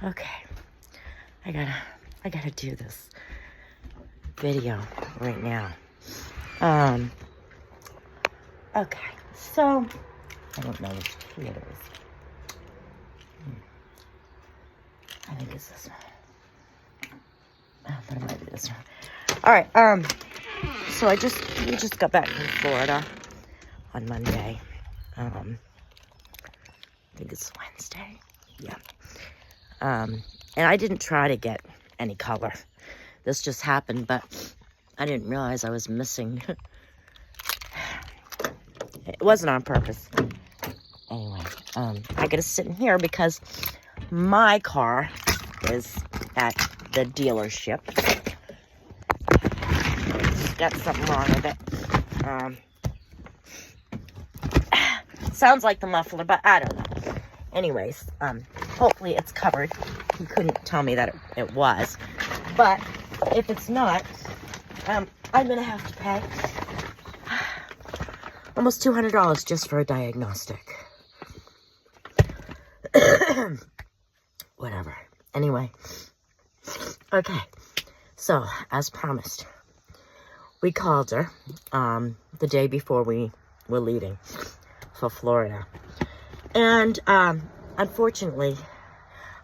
Okay, I gotta do this video right now. Okay, so I don't know which key it is. I think it's this one. Oh, but it might be this one. All right. So we just got back from Florida on Monday. I think it's Wednesday. Yeah. And I didn't try to get any color. This just happened, but I didn't realize I was missing. It wasn't on purpose. Anyway, I gotta sit in here because my car is at the dealership. It's got something wrong with it. Sounds like the muffler, but I don't know. Anyways, hopefully it's covered. He couldn't tell me that it was. But if it's not, I'm gonna have to pay almost $200 just for a diagnostic. Whatever. Anyway. Okay. So, as promised, we called her the day before we were leaving for Florida. And unfortunately,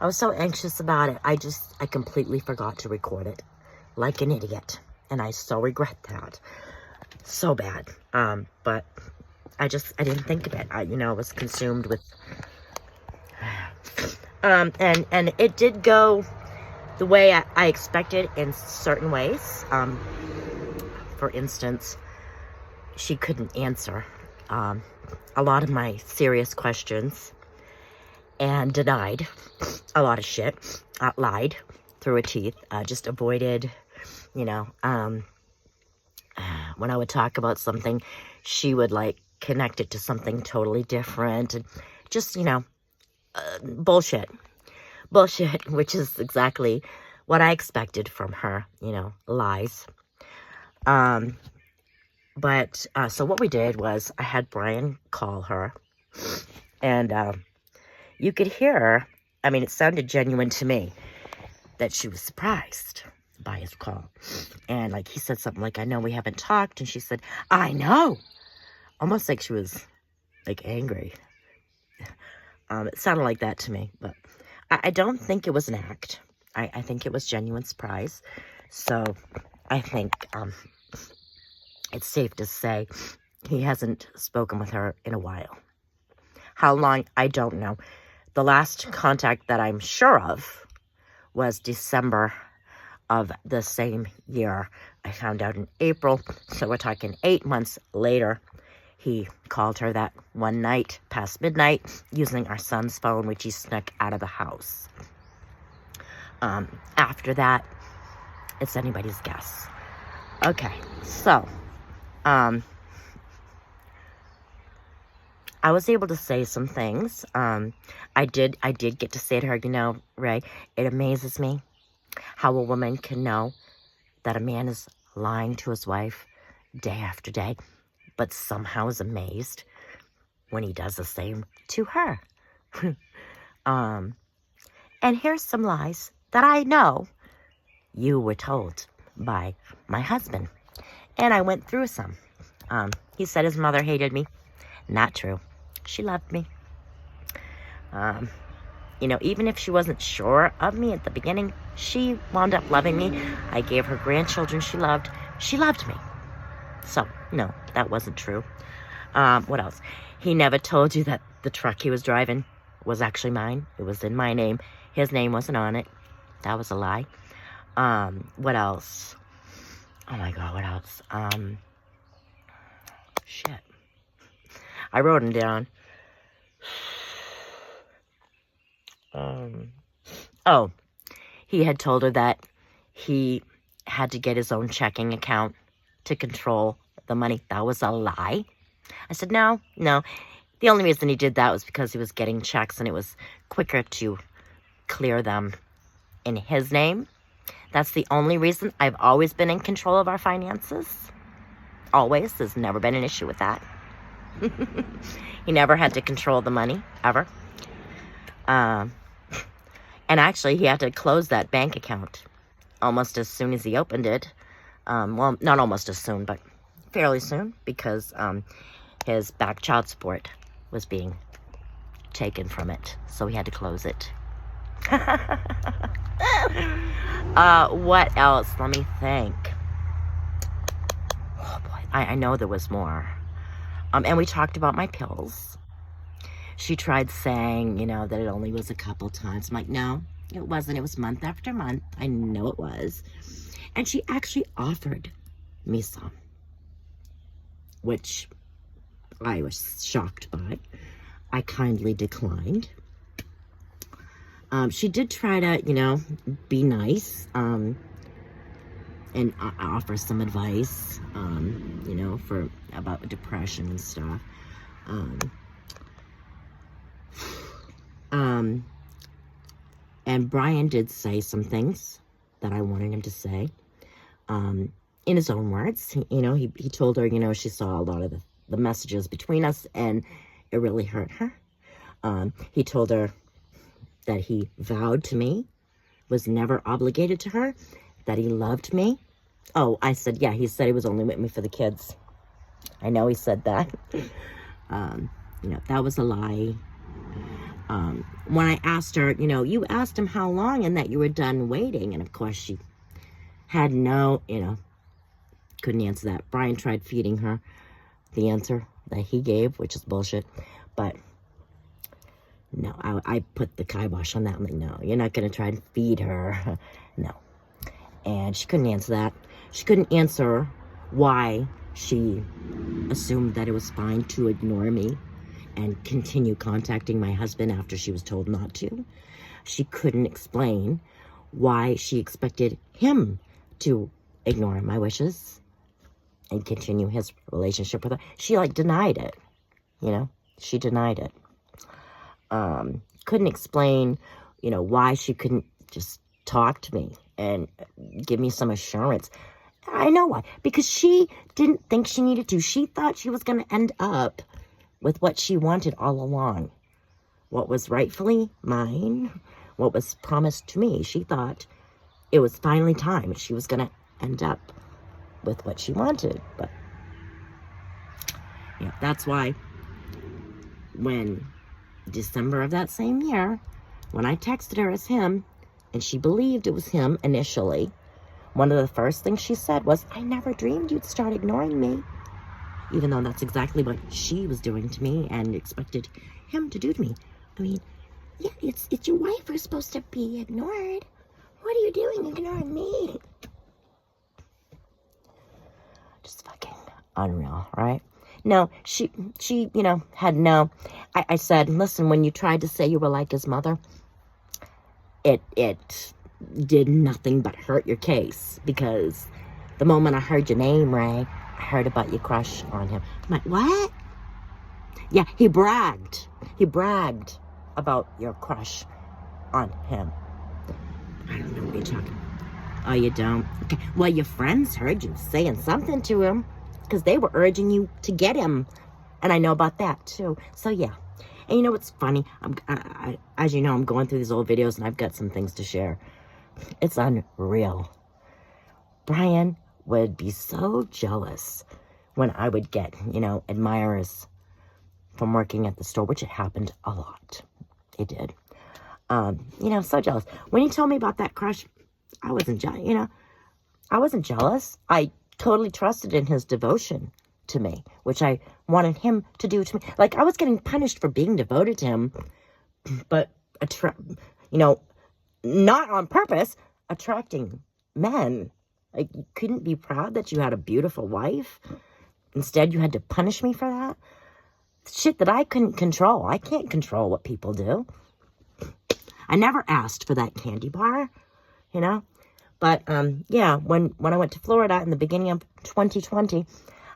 I was so anxious about it, I completely forgot to record it like an idiot. And I so regret that. So bad. But I didn't think of it. I was consumed with... and it did go the way I expected in certain ways. For instance, she couldn't answer a lot of my serious questions and denied a lot of shit, lied through her teeth, just avoided, when I would talk about something, she would connect it to something totally different, and just, bullshit, which is exactly what I expected from her, lies. But so what we did was I had Brian call her, and you could hear her. I mean, it sounded genuine to me that she was surprised by his call. And he said something like, I know we haven't talked. And she said, I know. Almost like she was angry. It sounded like that to me, but I don't think it was an act. I think it was genuine surprise. So I think it's safe to say he hasn't spoken with her in a while. How long, I don't know. The last contact that I'm sure of was December of the same year. I found out in April, so we're talking 8 months later. He called her that one night past midnight using our son's phone, which he snuck out of the house. After that, it's anybody's guess. Okay, so I was able to say some things. I did get to say to her, Ray, it amazes me how a woman can know that a man is lying to his wife day after day, but somehow is amazed when he does the same to her. And here's some lies that I know you were told by my husband. And I went through some. He said his mother hated me. Not true. She loved me. Even if she wasn't sure of me at the beginning, she wound up loving me. I gave her grandchildren she loved. She loved me. So, no, that wasn't true. What else? He never told you that the truck he was driving was actually mine. It was in my name. His name wasn't on it. That was a lie. What else? Oh my God, what else? Shit. I wrote him down. He had told her that he had to get his own checking account to control the money. That was a lie. I said, no. The only reason he did that was because he was getting checks and it was quicker to clear them in his name. That's the only reason. I've always been in control of our finances. Always. There's never been an issue with that. He never had to control the money, ever. And actually, he had to close that bank account almost as soon as he opened it. Well, not almost as soon, but fairly soon, because his back child support was being taken from it. So he had to close it. What else? Let me think. Oh boy, I know there was more. And we talked about my pills. She tried saying, you know, that it only was a couple times. I'm like, no, it wasn't. It was month after month. I know it was. And she actually offered me some, which I was shocked by. I kindly declined. She did try to, you know, be nice, and offer some advice, you know, about depression and stuff. And Brian did say some things that I wanted him to say, in his own words. You know, he told her, you know, she saw a lot of the messages between us, and it really hurt her. He told her that he vowed to me, was never obligated to her, that he loved me. Oh, I said, yeah, he said he was only with me for the kids. I know he said that. You know, that was a lie. When I asked her, you know, you asked him how long and that you were done waiting. And of course she had no, you know, couldn't answer that. Brian tried feeding her the answer that he gave, which is bullshit. But no, I put the kibosh on that. I'm like, no, you're not going to try and feed her. No. And she couldn't answer that. She couldn't answer why she assumed that it was fine to ignore me and continue contacting my husband after she was told not to. She couldn't explain why she expected him to ignore my wishes and continue his relationship with her. She, like, denied it, you know? She denied it. Couldn't explain, you know, why she couldn't just talk to me and give me some assurance. I know why. Because she didn't think she needed to. She thought she was going to end up with what she wanted all along. What was rightfully mine, what was promised to me. She thought it was finally time. She was going to end up with what she wanted. But, yeah, that's why when December of that same year, when I texted her as him, and she believed it was him initially, one of the first things she said was, I never dreamed you'd start ignoring me. Even though that's exactly what she was doing to me and expected him to do to me. I mean, yeah, it's your wife who's supposed to be ignored. What are you doing ignoring me? Just fucking unreal, right? No, she, you know, had no... I said, listen, when you tried to say you were like his mother, it did nothing but hurt your case. Because the moment I heard your name, Ray, I heard about your crush on him. I'm like, what? Yeah, he bragged. He bragged about your crush on him. I don't know what you're talking about. Oh, you don't? Okay. Well, your friends heard you saying something to him because they were urging you to get him. And I know about that, too. So, yeah. And you know what's funny? As you know, I'm going through these old videos and I've got some things to share. It's unreal. Brian would be so jealous when I would get, you know, admirers from working at the store, which it happened a lot. It did. You know, so jealous. When he told me about that crush, I wasn't jealous, you know. I wasn't jealous. I totally trusted in his devotion to me, which I wanted him to do to me. Like, I was getting punished for being devoted to him, but, you know, not on purpose, attracting men. Like, you couldn't be proud that you had a beautiful wife. Instead, you had to punish me for that. Shit that I couldn't control. I can't control what people do. I never asked for that candy bar, you know. But, yeah, when I went to Florida in the beginning of 2020,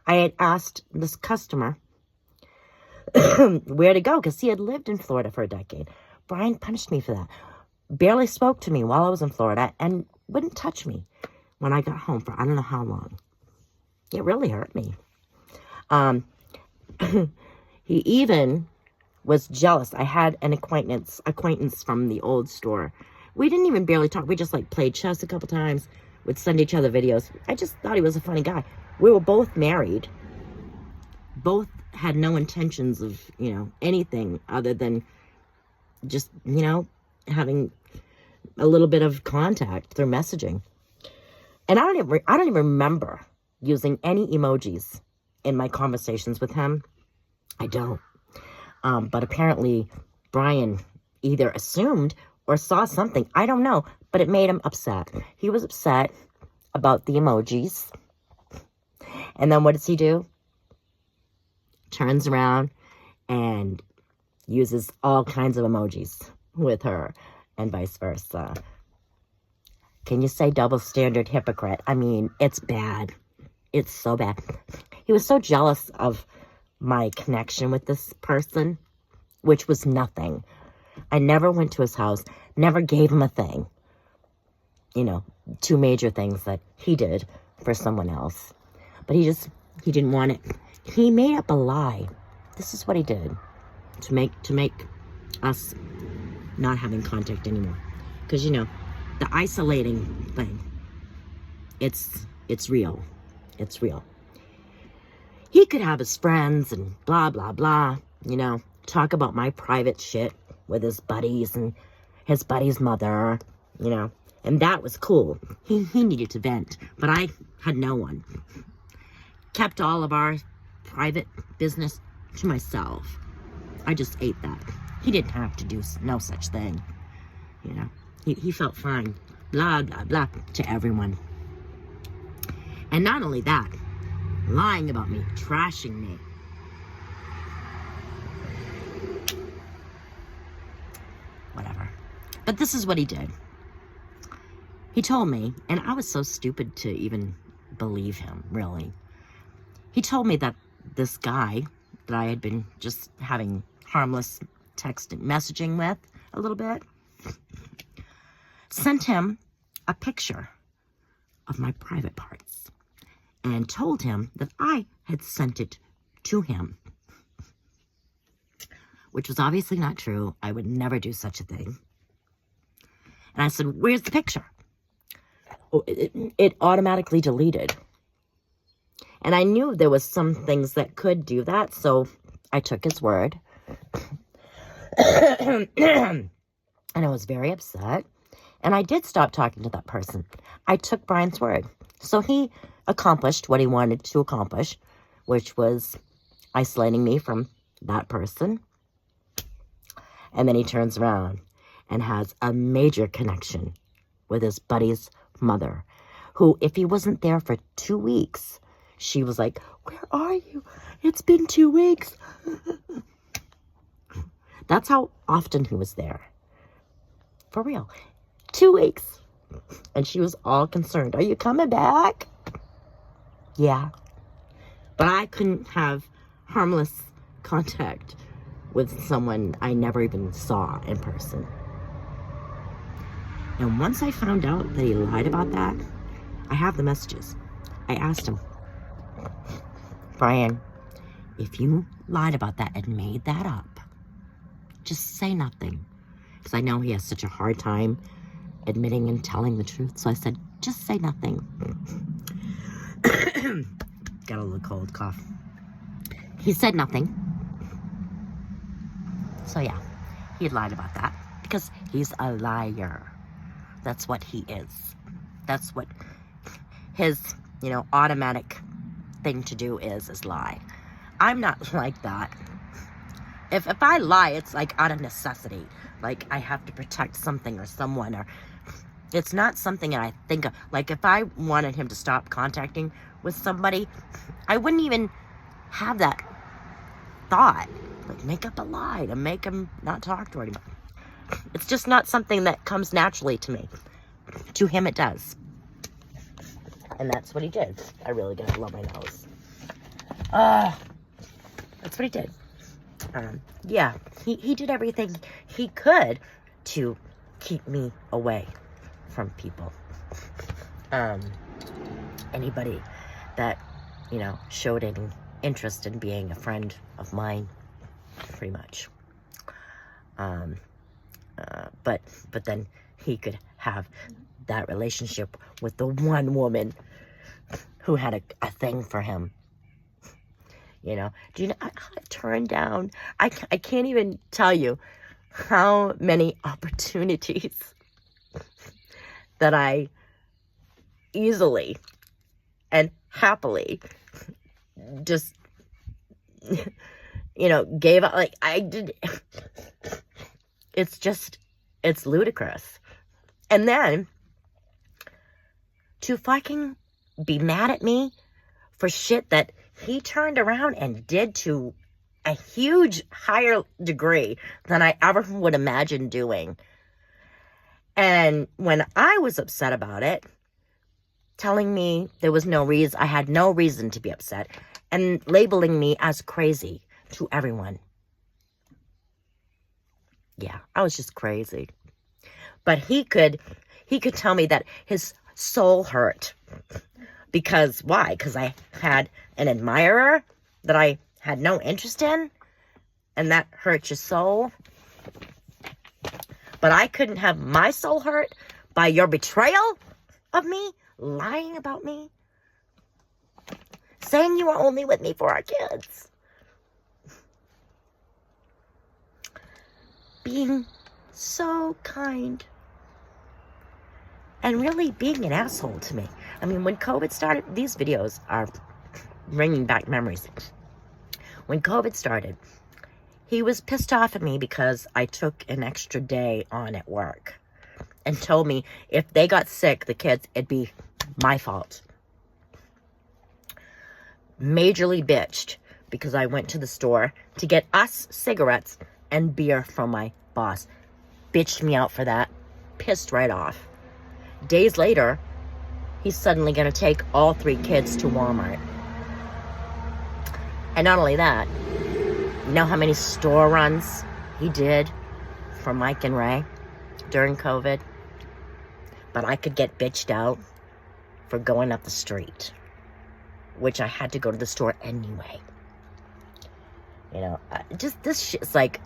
I had asked this customer where to go because he had lived in Florida for a decade. Brian punished me for that. Barely spoke to me while I was in Florida and wouldn't touch me when I got home for I don't know how long. It really hurt me. He even was jealous. I had an acquaintance from the old store We didn't even barely talk. We just like played chess a couple times. Would send each other videos. I just thought he was a funny guy. We were both married. Both had no intentions of, you know, anything other than just, you know, having a little bit of contact through messaging. And I don't even remember using any emojis in my conversations with him. I don't. But apparently Brian either assumed or saw something. I don't know, but it made him upset. He was upset about the emojis. And then what does he do? Turns around and uses all kinds of emojis with her and vice versa. Can you say double standard hypocrite? I mean, it's bad. It's so bad. He was so jealous of my connection with this person, which was nothing. I never went to his house, never gave him a thing. You know, 2 major things that he did for someone else. But he didn't want it. He made up a lie. This is what he did to make us not having contact anymore. Because, you know, the isolating thing, it's real. It's real. He could have his friends and blah, blah, blah, you know, talk about my private shit with his buddies and his buddy's mother, you know, and that was cool. He needed to vent, but I had no one. Kept all of our private business to myself. I just ate that. He didn't have to do no such thing, you know. He felt fine, blah, blah, blah, to everyone. And not only that, lying about me, trashing me. Whatever. But this is what he did. He told me, and I was so stupid to even believe him, really. He told me that this guy that I had been just having harmless texting, messaging with a little bit, sent him a picture of my private parts and told him that I had sent it to him, which was obviously not true. I would never do such a thing. And I said, where's the picture? Oh, it automatically deleted. And I knew there was some things that could do that, so I took his word. And I was very upset. And I did stop talking to that person. I took Brian's word. So he accomplished what he wanted to accomplish, which was isolating me from that person. And then he turns around and has a major connection with his buddy's mother, who, if he wasn't there for 2 weeks, she was like, where are you? It's been 2 weeks. That's how often he was there. For real. 2 weeks. And she was all concerned. Are you coming back? Yeah. But I couldn't have harmless contact with someone I never even saw in person. And once I found out that he lied about that, I have the messages. I asked him, Brian, if you lied about that and made that up, just say nothing. Because I know he has such a hard time admitting and telling the truth. So I said, just say nothing. Got a little cold cough. He said nothing. So yeah, he had lied about that. Because he's a liar. That's what he is. That's what his, you know, automatic thing to do is lie. I'm not like that. If I lie, it's like out of necessity. Like I have to protect something or someone, or it's not something that I think of. Like if I wanted him to stop contacting with somebody, I wouldn't even have that thought. Like make up a lie to make him not talk to anybody. It's just not something that comes naturally to me. To him it does. And that's what he did. I really gotta love my nose. That's what he did. Yeah, he did everything he could to keep me away from people. Anybody that, you know, showed any interest in being a friend of mine, pretty much. But then he could have that relationship with the one woman who had a thing for him. You know, do you know, I turned down, I can't even tell you how many opportunities that I easily and happily just, you know, gave up. Like, I did. It's ludicrous. And then to fucking be mad at me for shit that he turned around and did to a huge higher degree than I ever would imagine doing. And when I was upset about it, telling me there was no reason, I had no reason to be upset, and labeling me as crazy to everyone. Yeah, I was just crazy. But he could tell me that his soul hurt. Because, why? Because I had an admirer that I had no interest in, and that hurt your soul. But I couldn't have my soul hurt by your betrayal of me, lying about me, saying you were only with me for our kids, being so kind, and really being an asshole to me. I mean, when COVID started, these videos are bringing back memories. When COVID started, he was pissed off at me because I took an extra day on at work and told me if they got sick, the kids, it'd be my fault. Majorly bitched because I went to the store to get us cigarettes and beer from my boss. Bitched me out for that. Pissed right off. Days later, he's suddenly going to take all 3 kids to Walmart. And not only that, you know how many store runs he did for Mike and Ray during COVID? But I could get bitched out for going up the street, which I had to go to the store anyway. You know, just this shit's like,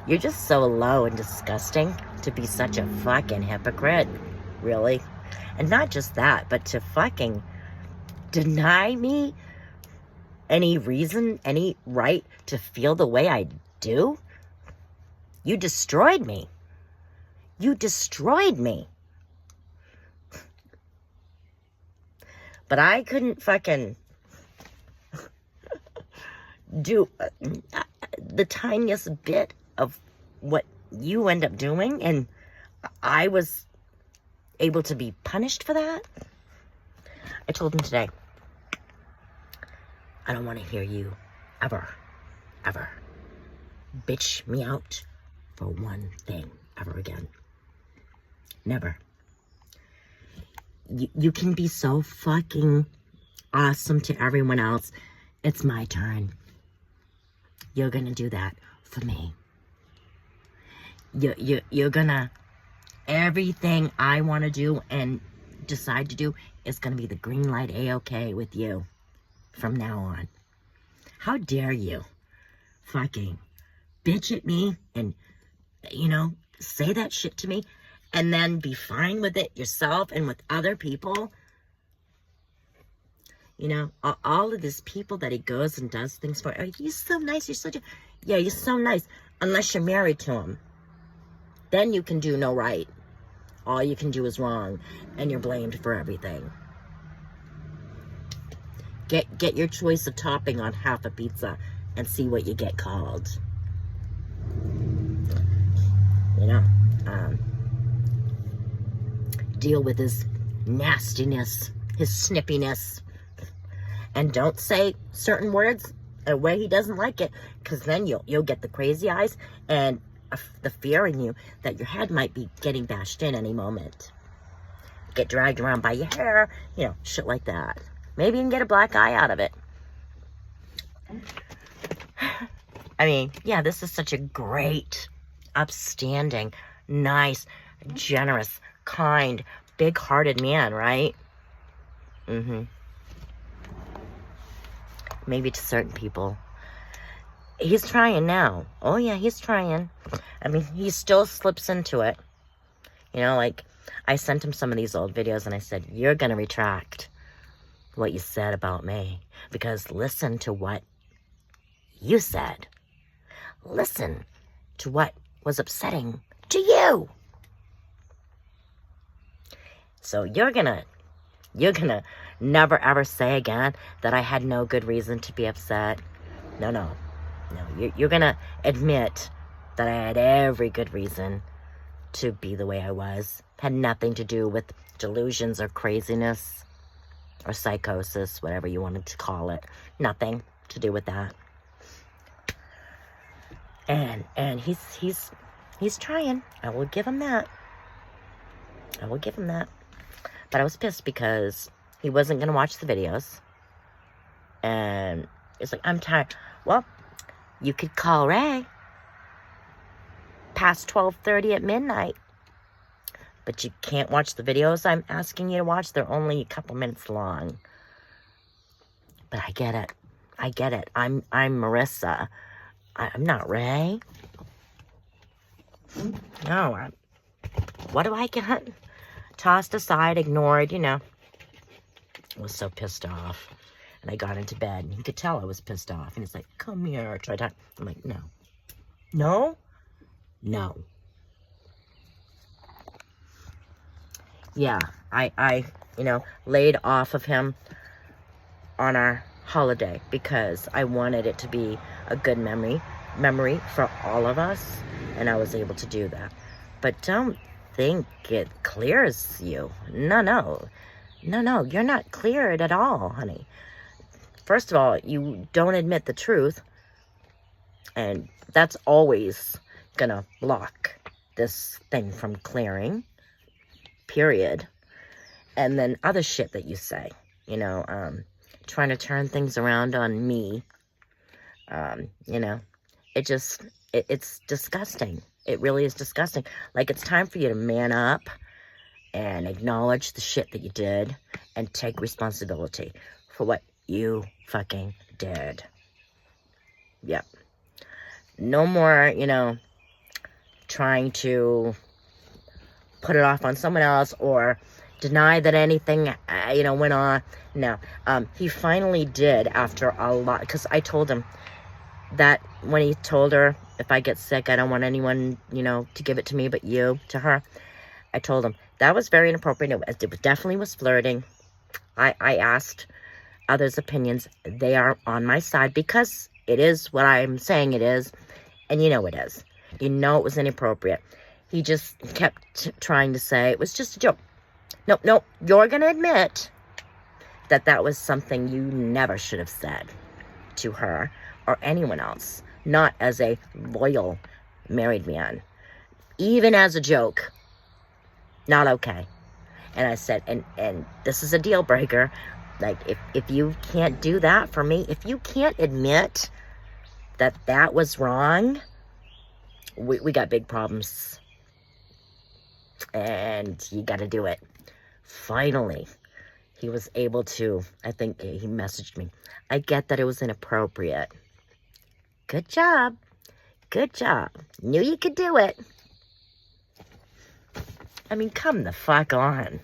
you're just so low and disgusting to be such a fucking hypocrite, really. And not just that, but to fucking deny me any reason, any right to feel the way I do. You destroyed me. You destroyed me. But I couldn't fucking do the tiniest bit of what you end up doing, and I was able to be punished for that. I told him today, I don't want to hear you ever bitch me out for one thing ever again. Never. You can be so fucking awesome to everyone else. It's my turn. You're gonna do that for me. You're gonna, everything I want to do and decide to do is gonna be the green light A-okay with you from now on. How dare you fucking bitch at me and, you know, say that shit to me and then be fine with it yourself and with other people. You know, all of these people that he goes and does things for. Oh, you're so nice. You're such a... Yeah, you're so nice. Unless you're married to him. Then you can do no right. All you can do is wrong. And you're blamed for everything. Get your choice of topping on half a pizza and see what you get called. You know, deal with his nastiness, his snippiness, and don't say certain words a way he doesn't like it, because then you'll get the crazy eyes and the fear in you that your head might be getting bashed in any moment. Get dragged around by your hair, you know, shit like that. Maybe you can get a black eye out of it. I mean, yeah, this is such a great, upstanding, nice, generous, kind, big-hearted man, right? Mm-hmm. Maybe to certain people, He's trying now. Oh, yeah, he's trying. I mean, he still slips into it. You know, like, I sent him some of these old videos and I said, you're going to retract what you said about me. Because listen to what you said. Listen to what was upsetting to you. So you're gonna never ever say again that I had no good reason to be upset. No. You're gonna admit that I had every good reason to be the way I was. Had nothing to do with delusions or craziness or psychosis, whatever you wanted to call it. Nothing to do with that. And he's trying. I will give him that. But I was pissed because he wasn't going to watch the videos. And it's like, I'm tired. Well, you could call Ray past 12:30 at midnight. But you can't watch the videos I'm asking you to watch. They're only a couple minutes long. But I get it. I'm Marissa. I'm not Ray. No. What do I get? Tossed aside, ignored, you know. I was so pissed off. And I got into bed, and he could tell I was pissed off. And he's like, come here. I'm like, no. No? No. Yeah, I laid off of him on our holiday because I wanted it to be a good memory for all of us. And I was able to do that. But don't think it clears you. No, you're not cleared at all, honey. First of all, you don't admit the truth, and that's always gonna block this thing from clearing, period. And then other shit that you say, trying to turn things around on me, it's disgusting. It really is disgusting. Like, it's time for you to man up and acknowledge the shit that you did and take responsibility for what you fucking did. Yep. No more, trying to put it off on someone else or deny that anything, went on. No. He finally did after a lot, because I told him that when he told her, if I get sick, I don't want anyone, to give it to me but you, to her. I told him that was very inappropriate. It definitely was flirting. I asked others' opinions. They are on my side because it is what I'm saying it is. And it is. You know it was inappropriate. He just kept trying to say it was just a joke. No, you're going to admit that was something you never should have said to her or anyone else. Not as a loyal married man. Even as a joke. Not okay. And I said, and this is a deal breaker. Like, if you can't do that for me, if you can't admit that was wrong, we got big problems. And you got to do it. Finally, he was able to, I think he messaged me. I get that it was inappropriate. Good job. Knew you could do it. I mean, come the fuck on.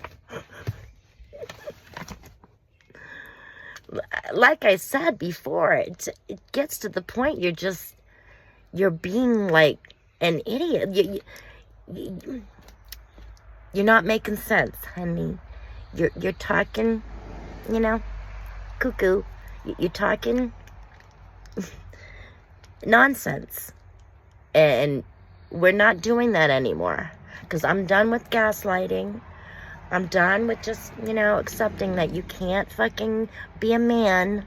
Like I said before, it gets to the point you're being like an idiot. You're not making sense, honey. You're talking, cuckoo. You're talking nonsense. And we're not doing that anymore. Because I'm done with gaslighting. I'm done with just, accepting that you can't fucking be a man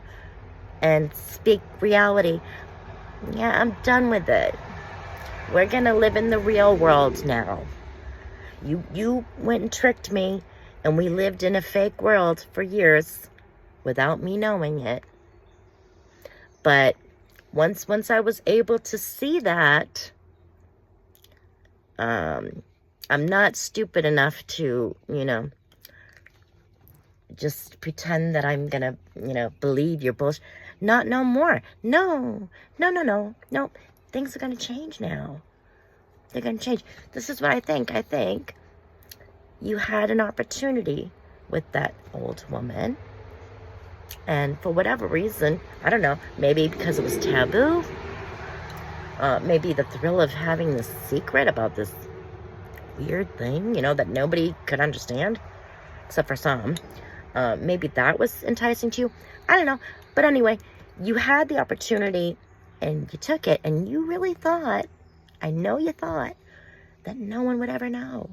and speak reality. Yeah, I'm done with it. We're gonna live in the real world now. You went and tricked me, and we lived in a fake world for years without me knowing it. But once I was able to see that, I'm not stupid enough to, just pretend that I'm gonna, believe your bullshit. Not no more. No. No, no, no. No. Things are going to change now. They're going to change. This is what I think. I think you had an opportunity with that old woman. And for whatever reason, I don't know, maybe because it was taboo, maybe the thrill of having this secret about this weird thing, that nobody could understand, except for some. Maybe that was enticing to you. I don't know. But anyway, you had the opportunity and you took it, and you really thought, I know you thought, that no one would ever know.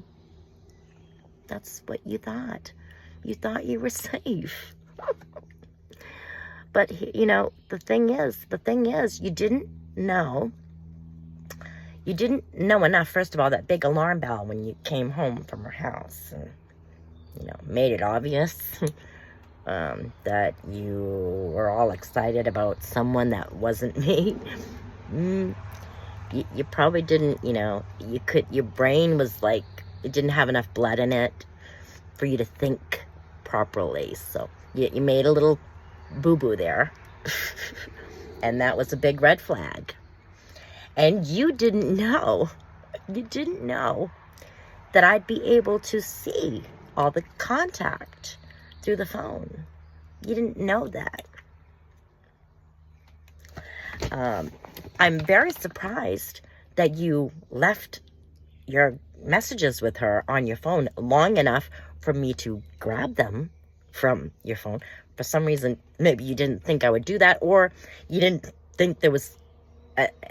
That's what you thought. You thought you were safe. But, the thing is, you didn't know. You didn't know enough, first of all, that big alarm bell when you came home from her house. And, made it obvious that you were all excited about someone that wasn't me. You probably didn't, your brain was like, it didn't have enough blood in it for you to think properly. So you made a little boo-boo there. And that was a big red flag. And you didn't know that I'd be able to see all the contact through the phone. You didn't know that. I'm very surprised that you left your messages with her on your phone long enough for me to grab them from your phone. For some reason, maybe you didn't think I would do that, or you didn't think there was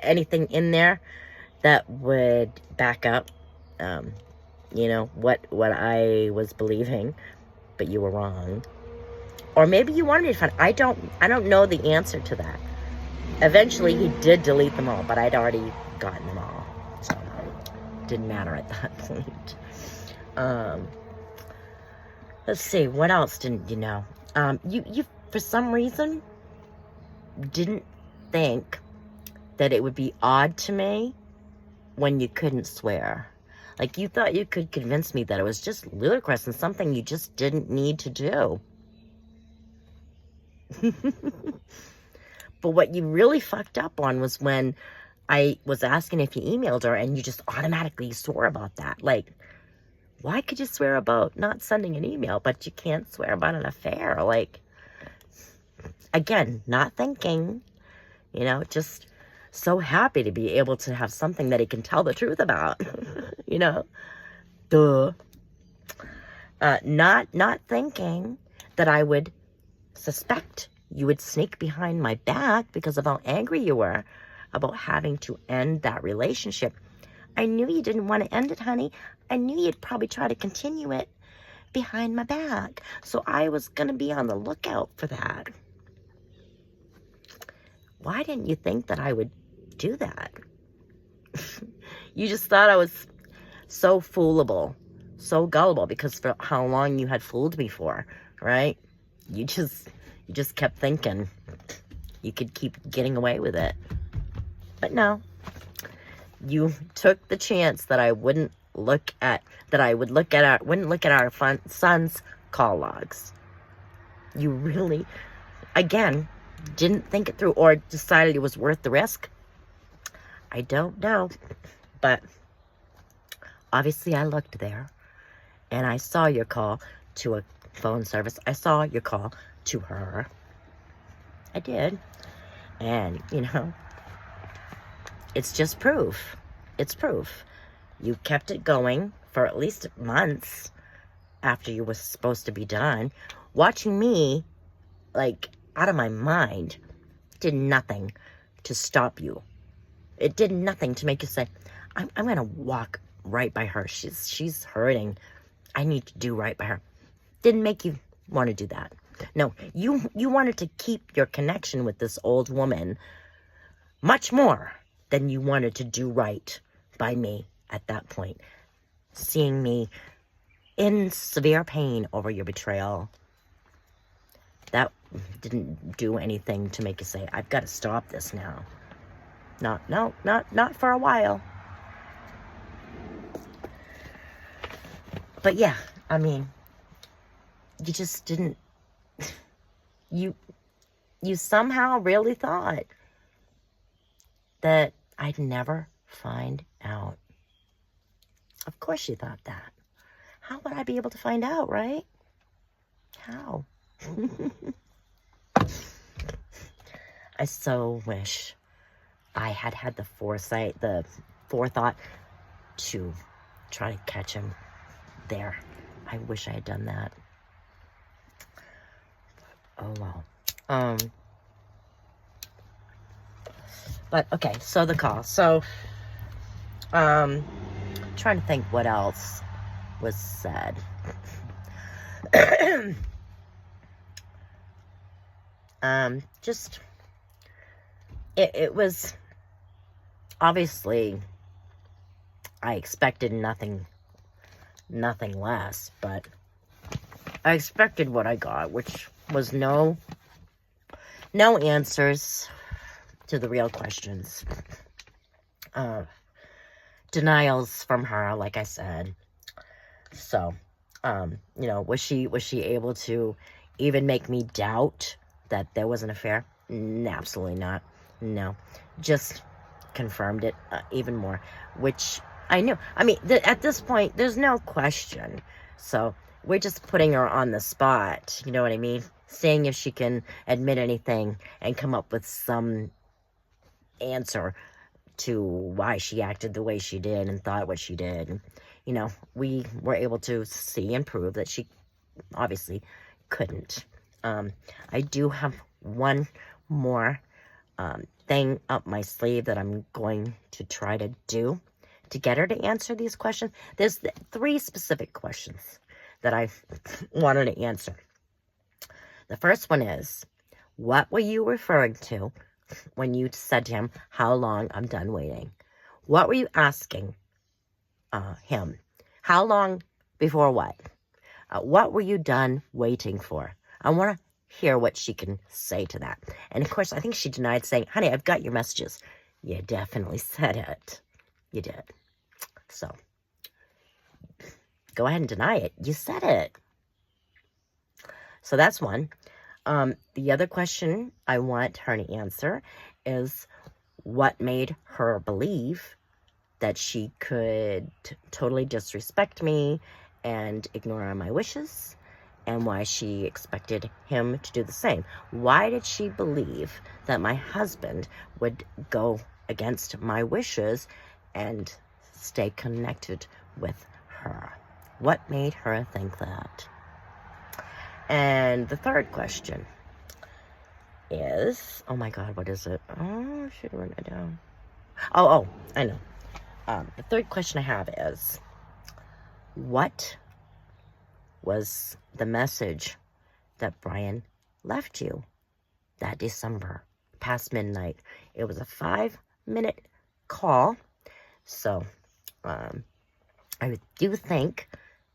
anything in there that would back up, what I was believing, but you were wrong. Or maybe you wanted me to find. I don't know the answer to that. Eventually, he did delete them all, but I'd already gotten them all, so it didn't matter at that point. Let's see, what else didn't you know? You for some reason didn't think that it would be odd to me when you couldn't swear. Like, you thought you could convince me that it was just ludicrous and something you just didn't need to do. But what you really fucked up on was when I was asking if you emailed her and you just automatically swore about that. Like, why could you swear about not sending an email, but you can't swear about an affair? Like, again, not thinking, just so happy to be able to have something that he can tell the truth about, duh. Not thinking that I would suspect you would sneak behind my back because of how angry you were about having to end that relationship. I knew you didn't want to end it, honey. I knew you'd probably try to continue it behind my back. So I was going to be on the lookout for that. Why didn't you think that I would do that? You just thought I was so foolable, so gullible, because for how long you had fooled me for, right? You just kept thinking you could keep getting away with it. But no, you took the chance that I wouldn't look at our son's call logs. You really, again, didn't think it through, or decided it was worth the risk. I don't know, but obviously I looked there and I saw your call to a phone service. I saw your call to her. I did. And, it's just proof. It's proof. You kept it going for at least months after you were supposed to be done. Watching me, like, out of my mind, did nothing to stop you. It did nothing to make you say, I'm going to walk right by her. She's hurting. I need to do right by her. Didn't make you want to do that. No, you wanted to keep your connection with this old woman much more than you wanted to do right by me at that point. Seeing me in severe pain over your betrayal, that didn't do anything to make you say, I've got to stop this now. Not for a while. But yeah, I mean, you just didn't, you You somehow really thought that I'd never find out. Of course you thought that. How would I be able to find out, right? How? I so wish I had had the foresight, the forethought to try to catch him there. I wish I had done that. Oh, well. But, okay, so the call. So, trying to think what else was said. Just, it was, obviously, I expected nothing less, but I expected what I got, which was no answers to the real questions. Denials from her, like I said. So, was she able to even make me doubt that there was an affair? Absolutely not. No, just confirmed it even more, which I knew. I mean, at this point, there's no question. So we're just putting her on the spot. You know what I mean? Seeing if she can admit anything and come up with some answer to why she acted the way she did and thought what she did. We were able to see and prove that she obviously couldn't. I do have one more thing up my sleeve that I'm going to try to do to get her to answer these questions. There's 3 specific questions that I want her to answer. The first one is, what were you referring to when you said to him, how long? I'm done waiting. What were you asking him? How long before what? What were you done waiting for? I want to hear what she can say to that. And of course, I think she denied, saying, honey, I've got your messages. You definitely said it. You did. So, go ahead and deny it. You said it. So that's one. The other question I want her to answer is, what made her believe that she could totally disrespect me and ignore my wishes, and why she expected him to do the same? Why did she believe that my husband would go against my wishes and stay connected with her? What made her think that? And the third question is, oh my God, what is it? Oh, I should write it down. Oh, I know. The third question I have is, what was the message that Brian left you that December, past midnight? It was a 5-minute call. So, I do think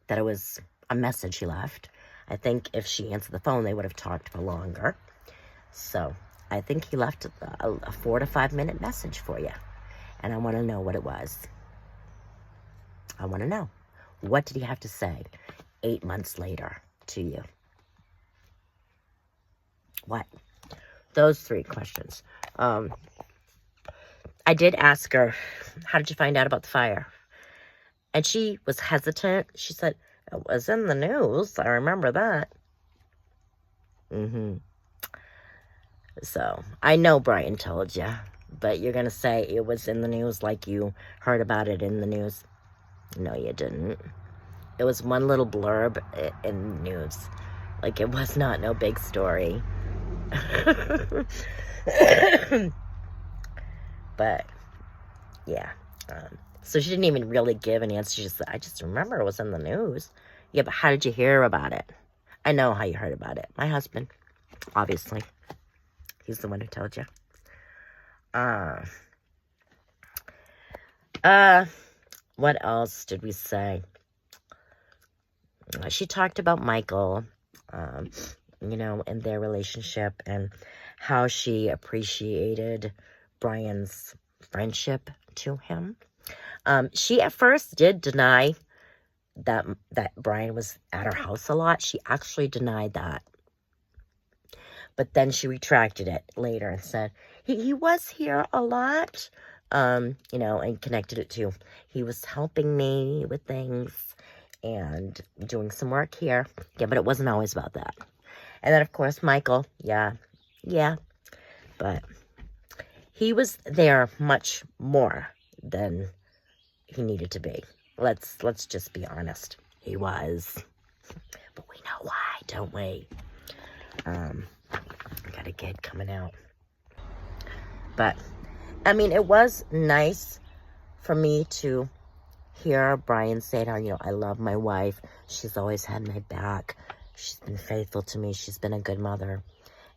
that it was a message he left. I think if she answered the phone, they would have talked for longer. So, I think he left a 4 to 5 minute message for you. And I want to know what it was. I want to know. What did he have to say 8 months later to you? What? Those 3 questions. I did ask her, how did you find out about the fire? And she was hesitant. She said, it was in the news. I remember that. So, I know Brian told you, but you're going to say it was in the news like you heard about it in the news. No, you didn't. It was one little blurb in the news. Like, it was not no big story. But, yeah. So she didn't even really give an answer. She just said, I just remember it was in the news. Yeah, but how did you hear about it? I know how you heard about it. My husband, obviously. He's the one who told you. What else did we say? She talked about Michael, and their relationship, and how she appreciated Brian's friendship to him. She at first did deny that Brian was at her house a lot. She actually denied that. But then she retracted it later and said, he was here a lot, you know, and connected it to, he was helping me with things and doing some work here. Yeah, but it wasn't always about that. And then, of course, Michael, yeah, but he was there much more than he needed to be. Let's just be honest. He was. But we know why, don't we? Got a kid coming out. But, I mean, it was nice for me to hear Brian say, how, you know, I love my wife. She's always had my back. She's been faithful to me. She's been a good mother.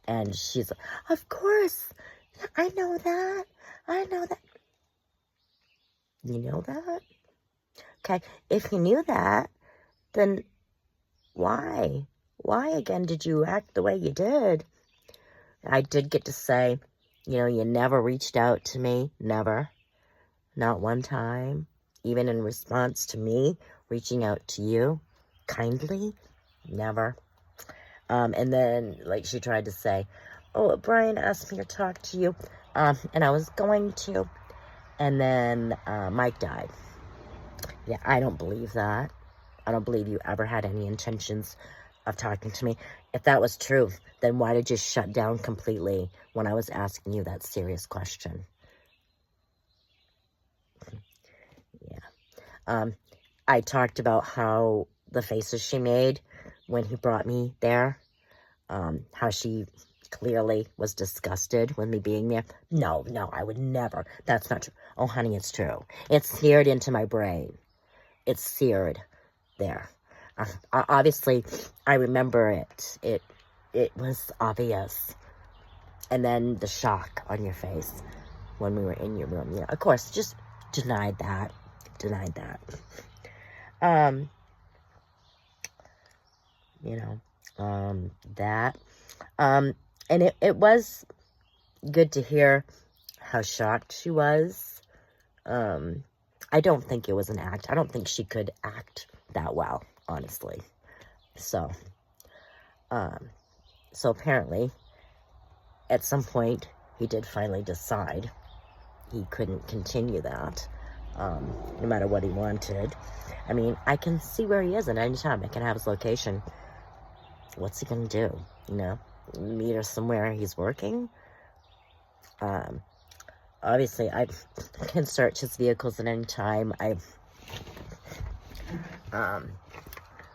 And she's, of course, I know that. I know that. You know that? Okay, if you knew that, then why? Why again did you act the way you did? I did get to say, you know, you never reached out to me. Never. Not one time. Even in response to me reaching out to you kindly. Never. And then, like, she tried to say, oh, Brian asked me to talk to you. And I was going to. And then Mike died. Yeah, I don't believe that. I don't believe you ever had any intentions of talking to me. If that was true, then why did you shut down completely when I was asking you that serious question? Yeah. I talked about how the faces she made when he brought me there, how she clearly was disgusted with me being there. No, I would never. That's not true. Oh, honey, it's true. It's seared into my brain. It's seared there. Obviously, I remember it. It was obvious. And then the shock on your face when we were in your room. You know, of course, just denied that. Denied that. You know, that. And it was good to hear how shocked she was. I don't think it was an act. I don't think she could act that well, honestly. So apparently, at some point, he did finally decide he couldn't continue that, no matter what he wanted. I mean, I can see where he is at any time. I can have his location. What's he gonna do? You know, meet her somewhere he's working? Obviously, I can search his vehicles at any time.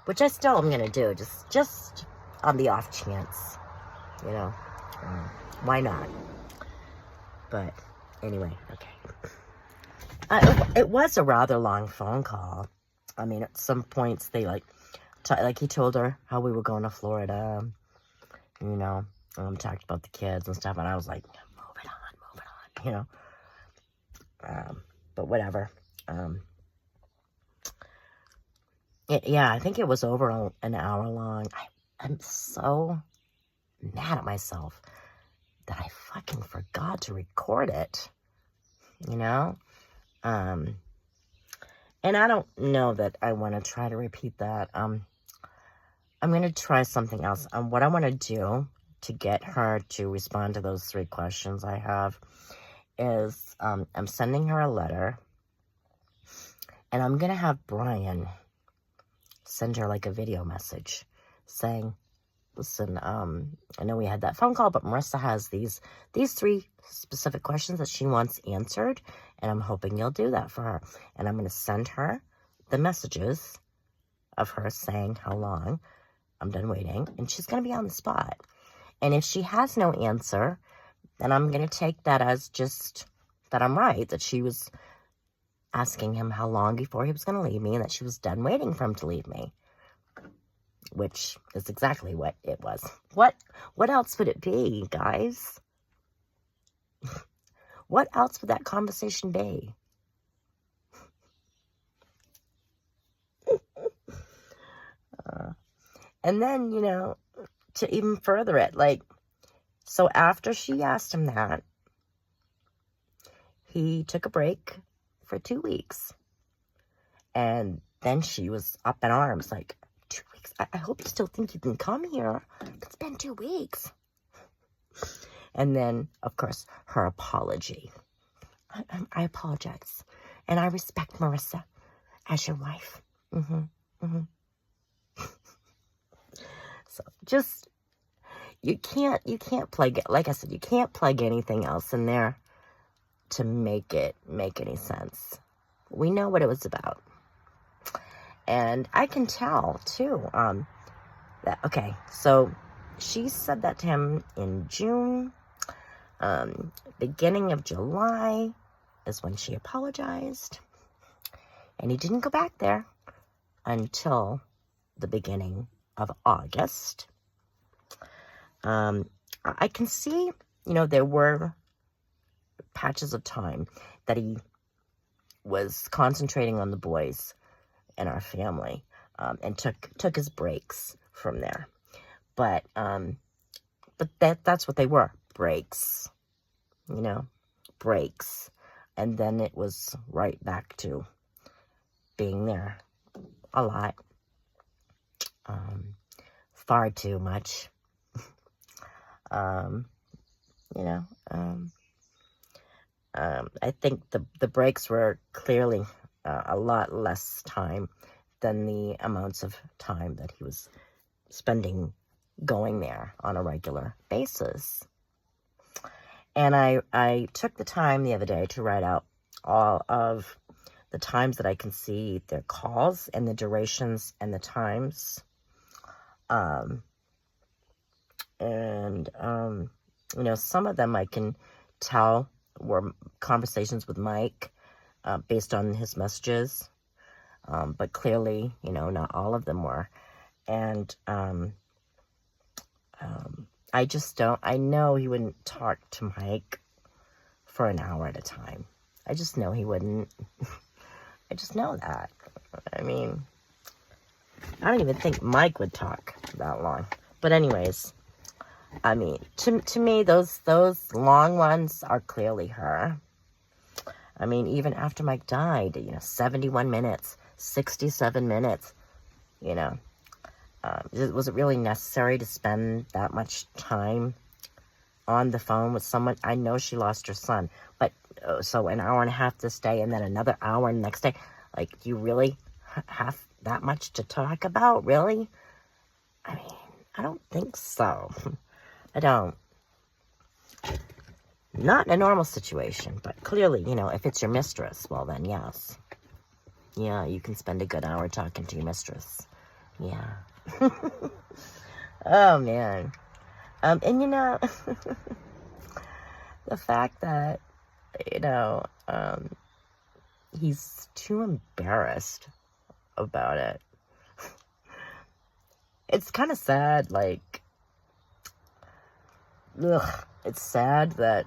Which I still am gonna do, just on the off chance, you know. Why not? But anyway, okay. It was a rather long phone call. I mean, at some points they like he told her how we were going to Florida, you know, talked about the kids and stuff, and I was like, move it on, you know. But whatever. Yeah, I think it was over an hour long. I'm so mad at myself that I fucking forgot to record it, you know? And I don't know that I want to try to repeat that. I'm going to try something else. What I want to do to get her to respond to those 3 questions I have is I'm sending her a letter, and I'm going to have Brian send her like a video message saying, listen, I know we had that phone call, but Marissa has these 3 specific questions that she wants answered, and I'm hoping you'll do that for her. And I'm going to send her the messages of her saying how long I'm done waiting, and she's going to be on the spot. And if she has no answer, then I'm going to take that as just that I'm right, that she was asking him how long before he was going to leave me, and that she was done waiting for him to leave me. Which is exactly what it was. What else would it be, guys? What else would that conversation be? And then, you know, to even further it, like, so after she asked him that, he took a break for 2 weeks. And then she was up in arms, like, 2 weeks? I hope you still think you can come here. It's been 2 weeks. And then, of course, her apology. I apologize. And I respect Marissa as your wife. So just, you can't plug it. Like I said, you can't plug anything else in there to make it make any sense. We know what it was about. And I can tell, too, that, okay, so she said that to him in June. Beginning of July is when she apologized. And he didn't go back there until the beginning of August. I can see, there were patches of time that he was concentrating on the boys and our family, and took his breaks from there. But that's what they were, breaks, breaks. And then it was right back to being there a lot, far too much, I think the breaks were clearly a lot less time than the amounts of time that he was spending going there on a regular basis. And I took the time the other day to write out all of the times that I can see their calls and the durations and the times. Some of them I can tell were conversations with Mike based on his messages. But clearly, not all of them were. And I just don't, I know he wouldn't talk to Mike for an hour at a time. I just know he wouldn't. I just know that. I mean, I don't even think Mike would talk that long. But anyways, I mean, to me, those long ones are clearly her. I mean, even after Mike died, 71 minutes, 67 minutes, was it really necessary to spend that much time on the phone with someone? I know she lost her son, but so an hour and a half this day and then another hour the next day. Like, do you really have that much to talk about? Really? I mean, I don't think so. I don't. Not in a normal situation, but clearly, if it's your mistress, well then, yes. Yeah, you can spend a good hour talking to your mistress. Yeah. Oh, man. And the fact that, he's too embarrassed about it. It's kind of sad, like, it's sad that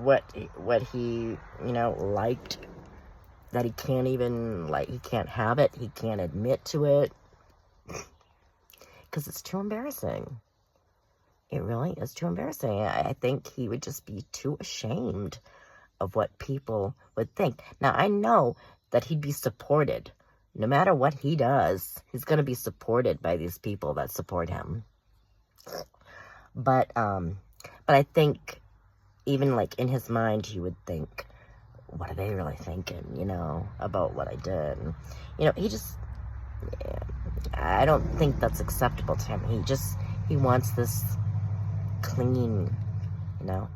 what he, liked, that he can't even, he can't have it, he can't admit to it, because it's too embarrassing. It really is too embarrassing. I think he would just be too ashamed of what people would think. Now, I know that he'd be supported. No matter what he does, he's going to be supported by these people that support him. But I think even in his mind, he would think, what are they really thinking, about what I did? He just, I don't think that's acceptable to him. He wants this clean,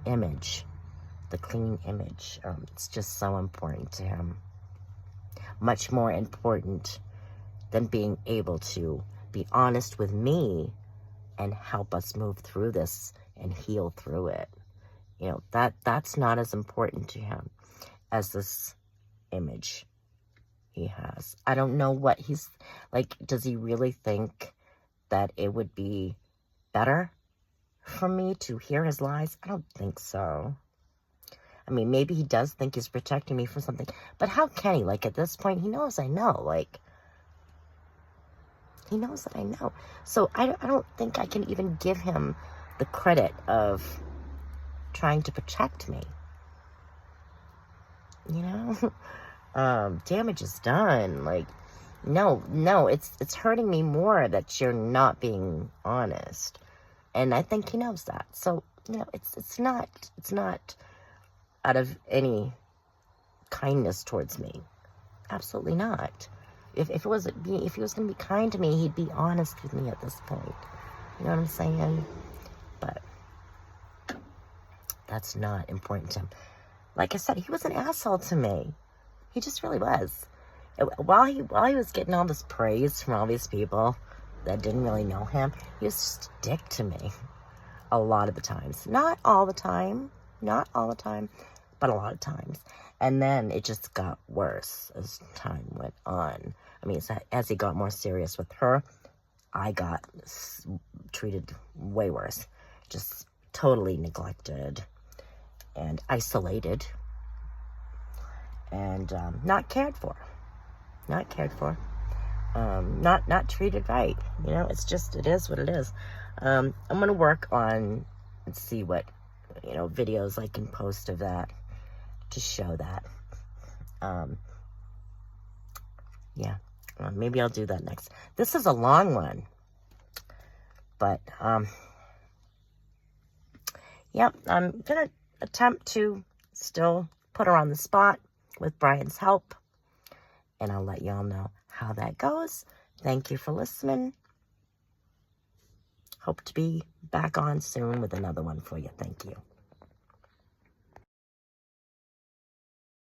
image, the clean image. It's just so important to him. Much more important than being able to be honest with me and help us move through this and heal through it. That's not as important to him as this image he has. I don't know what he's does he really think that it would be better for me to hear his lies? I don't think so. I mean, maybe he does think he's protecting me from something, but how can he? At this point, he knows I know. He knows that I know. So I don't think I can even give him the credit of trying to protect me. Damage is done. No, it's hurting me more that you're not being honest. And I think he knows that. So, you know, it's not out of any kindness towards me. Absolutely not. If he was going to be kind to me, he'd be honest with me at this point. You know what I'm saying? But that's not important to him. Like I said, he was an asshole to me. He just really was. While he was getting all this praise from all these people that didn't really know him, he was just a dick to me. A lot of the times. Not all the time, but a lot of times. And then it just got worse as time went on. I mean, as he got more serious with her, I got treated way worse. Just totally neglected and isolated and not cared for. Not treated right. You know, it is what it is. I'm going to work on and see what, you know, videos I can post of that to show that. Yeah, maybe I'll do that next. This is a long one, but, yep, I'm going to attempt to still put her on the spot with Brian's help, and I'll let y'all know how that goes. Thank you for listening. Hope to be back on soon with another one for you. Thank you.